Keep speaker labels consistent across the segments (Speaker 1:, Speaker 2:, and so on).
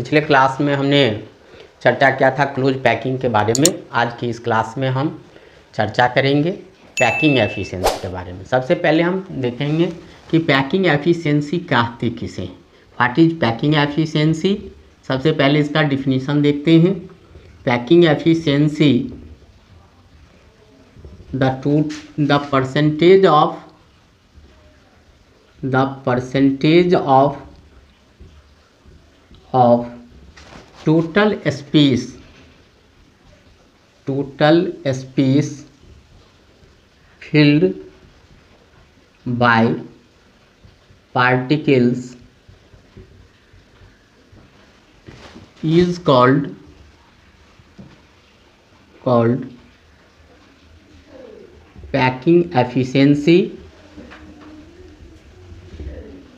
Speaker 1: पिछले क्लास में हमने चर्चा किया था क्लोज पैकिंग के बारे में। आज की इस क्लास में हम चर्चा करेंगे पैकिंग एफिशिएंसी के बारे में। सबसे पहले हम देखेंगे कि पैकिंग एफिशिएंसी कहते किसे, व्हाट इज पैकिंग एफिशिएंसी। सबसे पहले इसका डिफिनीशन देखते हैं। Packing efficiency the percentage of total space filled by particles is called packing efficiency.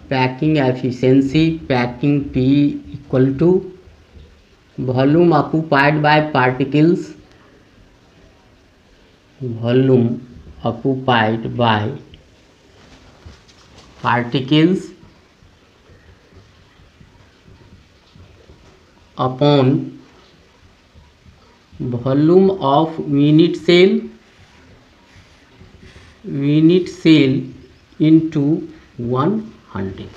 Speaker 1: Packing efficiency, packing P equal to volume occupied by particles, volume occupied by particles upon volume of unit cell into 100।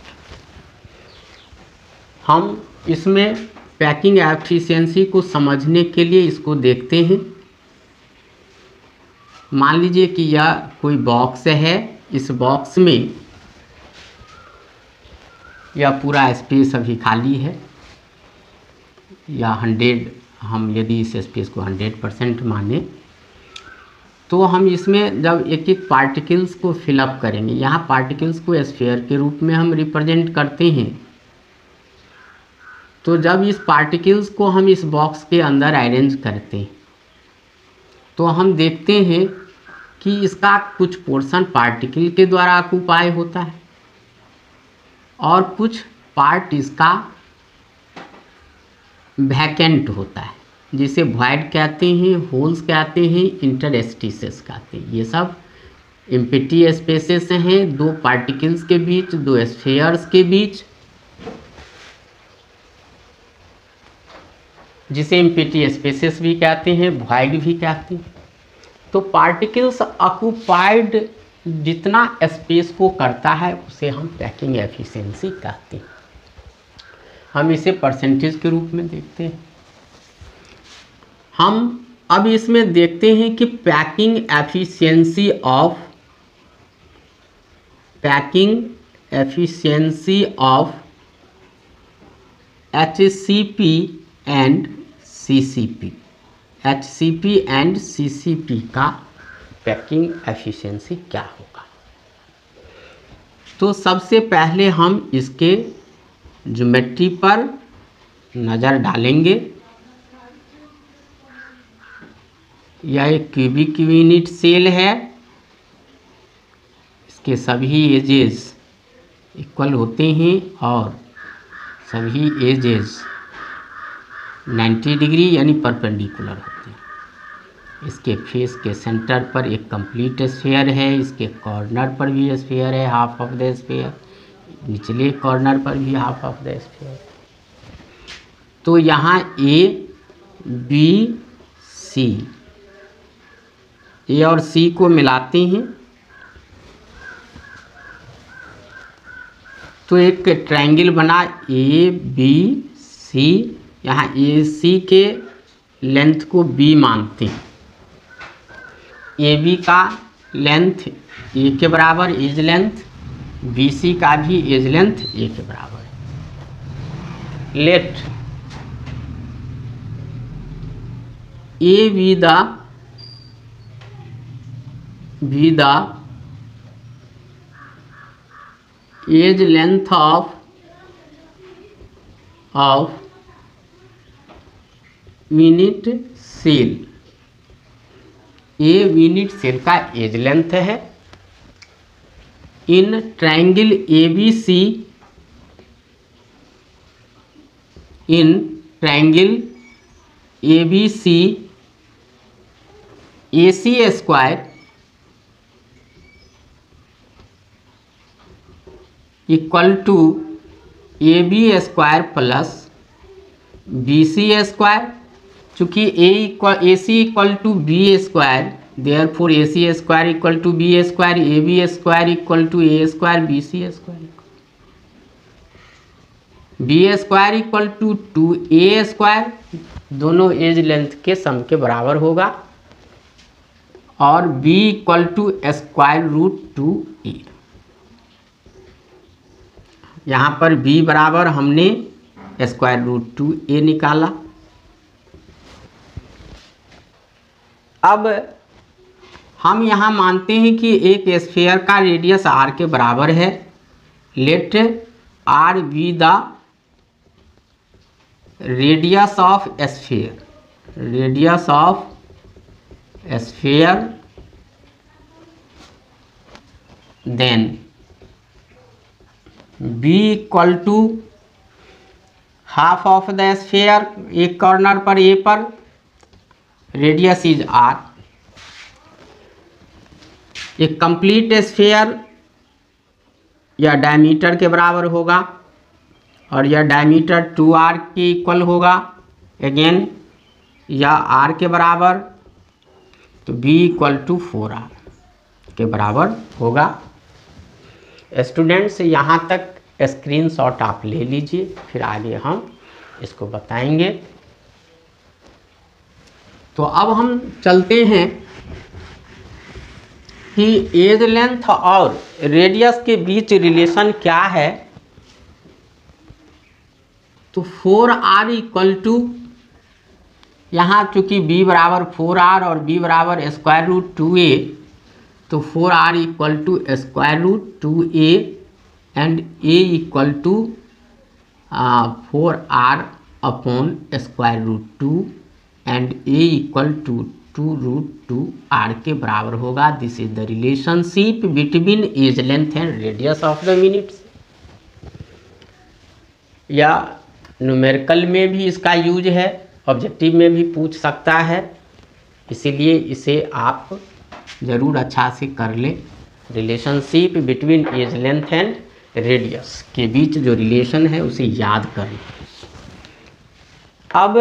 Speaker 1: हम इसमें packing efficiency को समझने के लिए इसको देखते हैं। मान लीजिए कि यह कोई बॉक्स है, इस बॉक्स में यह पूरा स्पेस अभी खाली है, या 100, हम यदि इस स्पेस को 100% माने तो हम इसमें जब एक एक पार्टिकल्स को फिलअप करेंगे, यहाँ पार्टिकल्स को स्फीयर के रूप में हम रिप्रेजेंट करते हैं। तो जब इस पार्टिकल्स को हम इस बॉक्स के अंदर अरेंज करते हैं तो हम देखते हैं कि इसका कुछ पोर्शन पार्टिकल के द्वारा ऑक्युपाई होता है और कुछ पार्ट इसका वैकेंट होता है, जिसे वॉइड कहते हैं, होल्स कहते हैं, इंटरस्टिसेस कहते हैं। ये सब एम्प्टी स्पेसेस हैं दो पार्टिकल्स के बीच, दो स्फीयर्स के बीच, जिसे एम्प्टी स्पेसेस भी कहते हैं, वॉइड भी कहते हैं। तो पार्टिकल्स ऑक्युपाइड जितना स्पेस को करता है उसे हम पैकिंग एफिशिएंसी कहते हैं। हम इसे परसेंटेज के रूप में देखते हैं। हम अब इसमें देखते हैं कि packing efficiency of HCP and CCP का पैकिंग एफिशिएंसी क्या होगा। तो सबसे पहले हम इसके ज्योमेट्री पर नज़र डालेंगे। यह एक क्यूबिक यूनिट सेल है, इसके सभी एजेस इक्वल होते हैं और सभी एजेस 90 डिग्री यानी परपेंडिकुलर होते हैं। इसके फेस के सेंटर पर एक कंप्लीट स्फीयर है, इसके कॉर्नर पर भी स्फीयर है, हाफ ऑफ द स्फीयर, निचले कॉर्नर पर भी हाफ ऑफ द स्फीयर। तो यहाँ ए और सी को मिलाते हैं तो एक ट्रायंगल बना ABC। यहाँ AC के लेंथ को B मानते हैं, AB का लेंथ A के बराबर एज लेंथ, BC का भी एज लेंथ A के बराबर है। Let A be the edge length of unit cell। A unit cell का एज लेंथ है। In triangle ABC AC square equal to AB square plus B C square, चूँकि A C equal to B square, therefore A C square equal to B square, A B square equal to A square, B C square, B square equal to A square, दोनों edge length के सम के बराबर होगा, और b equal to square root 2a। यहाँ पर b बराबर हमने स्क्वायर रूट 2a निकाला। अब हम यहाँ मानते हैं कि एक स्फीयर का रेडियस r के बराबर है। Let r be the radius of sphere, radius of sphere, then b equal to half of the sphere, एक कॉर्नर पर a पर, रेडियस इज r। एक कंप्लीट स्फीयर या डायमीटर के बराबर होगा, और यह डायमीटर 2r के इक्वल होगा, अगेन या r के बराबर, तो b इक्वल टू 4r के बराबर होगा। स्टूडेंट्स यहाँ तक स्क्रीनशॉट आप ले लीजिए, फिर आगे हम इसको बताएंगे। तो अब हम चलते हैं कि एज लेंथ और रेडियस के बीच रिलेशन क्या है। तो 4r इक्वल टू, यहाँ चूँकि b बराबर 4r और b बराबर स्क्वायर रूट 2a, तो 4r equal to square root 2a and a equal to 4r upon square root 2 and a equal to 2 root 2r के बराबर होगा। This is the relationship between edge length and radius of the minutes. या numerical में भी इसका use है, objective में भी पूछ सकता है, इसीलिए इसे आप ज़रूर अच्छा से कर लें। Relationship between edge length and radius के बीच जो रिलेशन है उसे याद कर लें। अब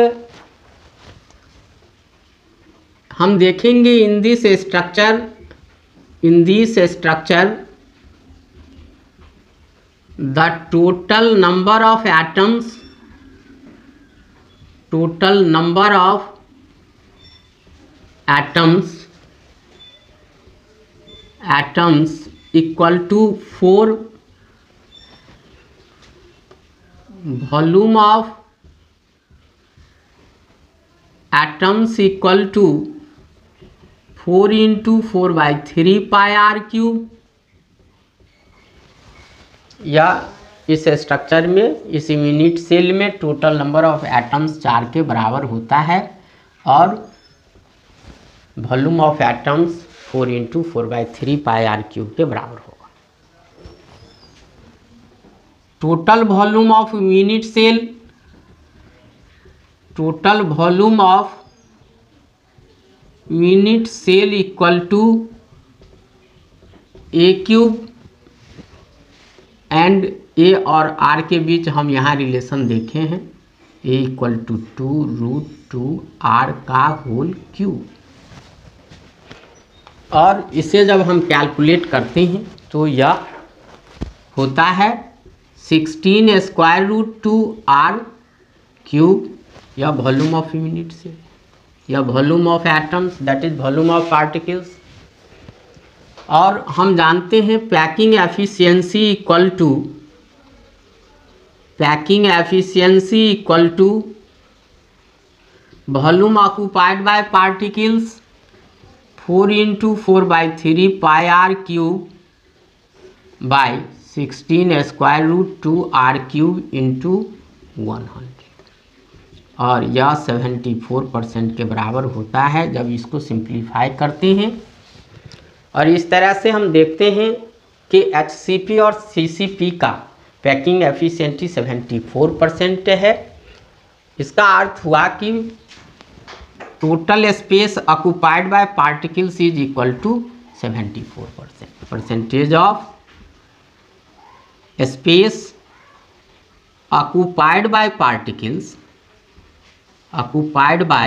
Speaker 1: हम देखेंगे in this structure the total number of atoms, total number of atoms equal to 4, volume of atoms equal to 4 into 4/3 pi r cube। या इस स्ट्रक्चर में, इस यूनिट सेल में टोटल नंबर ऑफ एटम्स 4 के बराबर होता है, और volume of atoms 4 into 4/3 pi r cube के बराबर होगा। Total volume of unit cell, total volume of unit cell equal to a cube, and a और r के बीच हम यहाँ रिलेशन देखे हैं, a equal to 2 root 2r का होल क्यूब। और इसे जब हम कैलकुलेट करते हैं तो यह होता है 16 स्क्वायर रूट 2r क्यूब, या वॉल्यूम ऑफ यूनिट से, या volume of atoms, that is volume of particles. और हम जानते हैं packing efficiency equal to volume occupied by particles 4 into 4/3 pi r cube by 16 square root 2r cube into 100, और यह 74% के बराबर होता है जब इसको सिंप्लीफाई करते हैं। और इस तरह से हम देखते हैं कि HCP और CCP का पैकिंग एफिशिएंसी 74% है। इसका अर्थ हुआ कि total space occupied by particles is equal to 74%। Percentage of space occupied by particles occupied by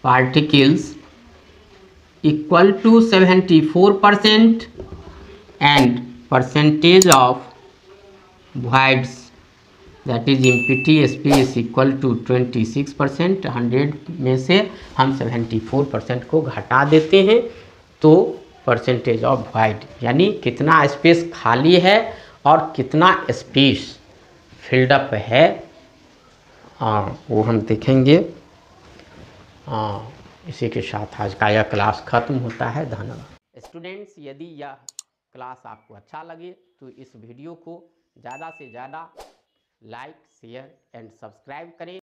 Speaker 1: particles equal to 74% and percentage of voids that is empty space equal to 26%। 100 में से हम 74% को घटा देते हैं तो परसेंटेज ऑफ void यानी कितना स्पेस खाली है और कितना स्पेस फिल्डअप है वो हम देखेंगे। इसी के साथ आज का यह क्लास खत्म होता है। धन्यवाद स्टूडेंट्स। यदि यह क्लास आपको अच्छा लगे तो इस वीडियो को ज़्यादा से ज़्यादा लाइक शेयर एंड सब्सक्राइब करें।